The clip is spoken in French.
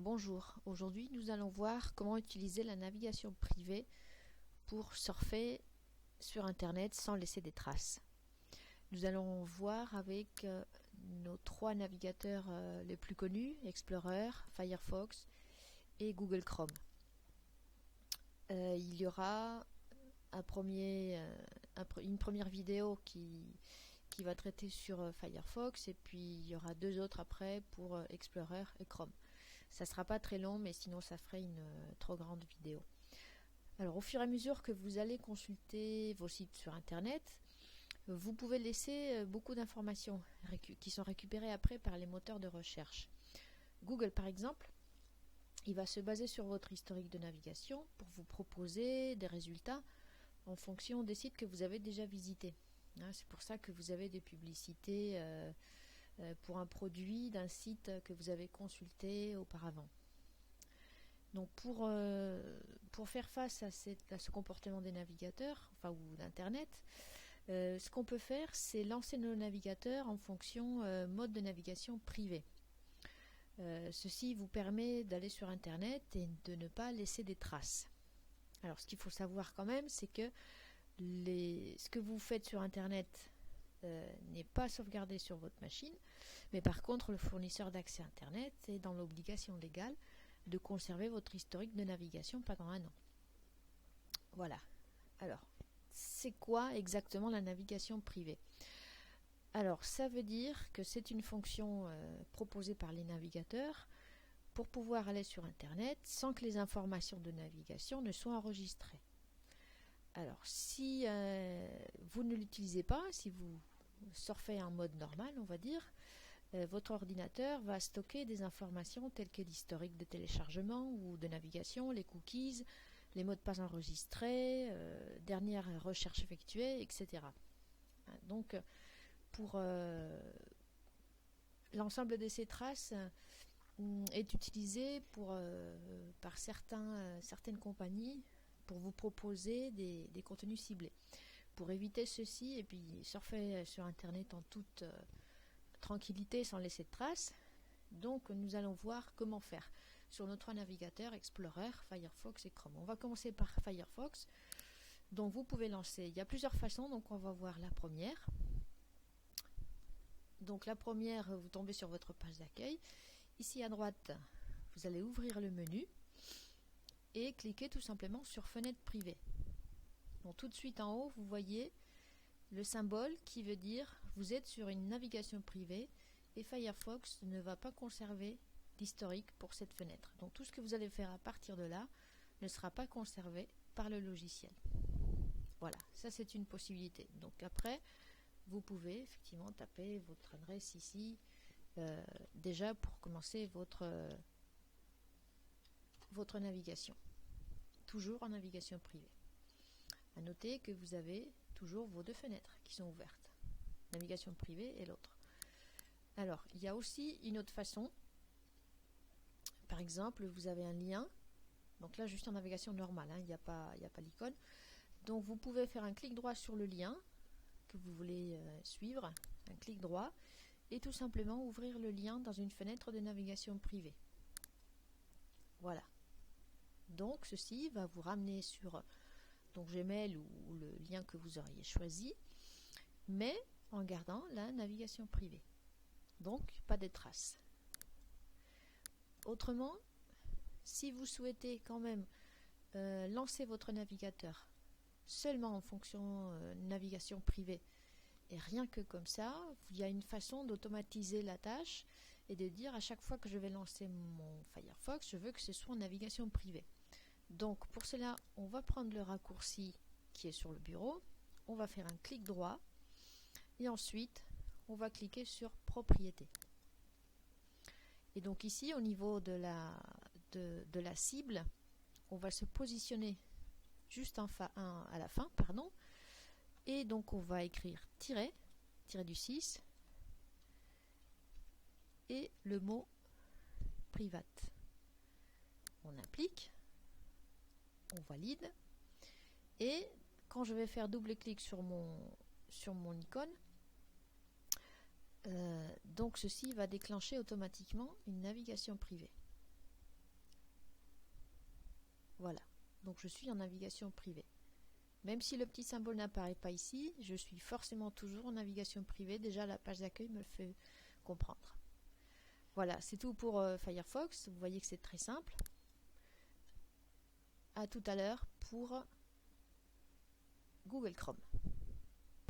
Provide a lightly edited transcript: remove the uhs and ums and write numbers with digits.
Bonjour, aujourd'hui nous allons voir comment utiliser la navigation privée pour surfer sur internet sans laisser des traces. Nous allons voir avec nos trois navigateurs les plus connus, Explorer, Firefox et Google Chrome. Il y aura une première vidéo qui va traiter sur Firefox et puis il y aura deux autres après pour Explorer et Chrome. Ça sera pas très long, mais sinon ça ferait une trop grande vidéo. Alors au fur et à mesure que vous allez consulter vos sites sur internet, vous pouvez laisser beaucoup d'informations qui sont récupérées après par les moteurs de recherche. Google par exemple, il va se baser sur votre historique de navigation pour vous proposer des résultats en fonction des sites que vous avez déjà visités. C'est pour ça que vous avez des publicités pour un produit d'un site que vous avez consulté auparavant. Donc pour faire face à ce comportement des navigateurs, ou d'internet, ce qu'on peut faire, c'est lancer nos navigateurs en fonction mode de navigation privé. Ceci vous permet d'aller sur internet et de ne pas laisser des traces. Alors ce qu'il faut savoir quand même, c'est que ce que vous faites sur internet n'est pas sauvegardé sur votre machine, mais par contre le fournisseur d'accès internet est dans l'obligation légale de conserver votre historique de navigation pendant un an. Voilà. Alors, c'est quoi exactement la navigation privée ? Alors, ça veut dire que c'est une fonction proposée par les navigateurs pour pouvoir aller sur internet sans que les informations de navigation ne soient enregistrées. Alors, si vous ne l'utilisez pas, si vous surfez en mode normal, on va dire, votre ordinateur va stocker des informations telles que l'historique de téléchargement ou de navigation, les cookies, les mots de passe enregistrés, dernières recherches effectuées, etc. Donc, pour l'ensemble de ces traces est utilisé par certaines compagnies pour vous proposer des contenus ciblés. Pour éviter ceci et puis surfer sur internet en toute tranquillité sans laisser de traces, donc nous allons voir comment faire sur nos trois navigateurs Explorer, Firefox et Chrome. On va commencer par Firefox. Donc vous pouvez lancer, il y a plusieurs façons, donc on va voir la première. Donc la première, vous tombez sur votre page d'accueil. Ici à droite, vous allez ouvrir le menu et cliquer tout simplement sur fenêtre privée. Donc tout de suite en haut, vous voyez le symbole qui veut dire vous êtes sur une navigation privée et Firefox ne va pas conserver l'historique pour cette fenêtre. Donc tout ce que vous allez faire à partir de là ne sera pas conservé par le logiciel. Voilà, ça c'est une possibilité. Donc après, vous pouvez effectivement taper votre adresse ici déjà pour commencer votre navigation. Toujours en navigation privée. À noter que vous avez toujours vos deux fenêtres qui sont ouvertes, navigation privée et l'autre. Alors, il y a aussi une autre façon. Par exemple, vous avez un lien. Donc là, juste en navigation normale, il n'y a pas l'icône. Donc, vous pouvez faire un clic droit sur le lien que vous voulez suivre, un clic droit, et tout simplement ouvrir le lien dans une fenêtre de navigation privée. Voilà. Donc, ceci va vous ramener sur Gmail ou le lien que vous auriez choisi, mais en gardant la navigation privée. Donc, pas de traces. Autrement, si vous souhaitez quand même lancer votre navigateur seulement en fonction navigation privée et rien que comme ça, il y a une façon d'automatiser la tâche et de dire à chaque fois que je vais lancer mon Firefox, je veux que ce soit en navigation privée. Donc pour cela, on va prendre le raccourci qui est sur le bureau, on va faire un clic droit et ensuite on va cliquer sur propriété. Et donc ici au niveau de la cible, on va se positionner juste à la fin, et donc on va écrire tiré du 6 et le mot private. On applique, on valide, et quand je vais faire double clic sur mon icône, donc ceci va déclencher automatiquement une navigation privée. Voilà, donc je suis en navigation privée. Même si le petit symbole n'apparaît pas ici, je suis forcément toujours en navigation privée. Déjà, la page d'accueil me le fait comprendre. Voilà, c'est tout pour Firefox. Vous voyez que c'est très simple. À tout à l'heure pour Google Chrome.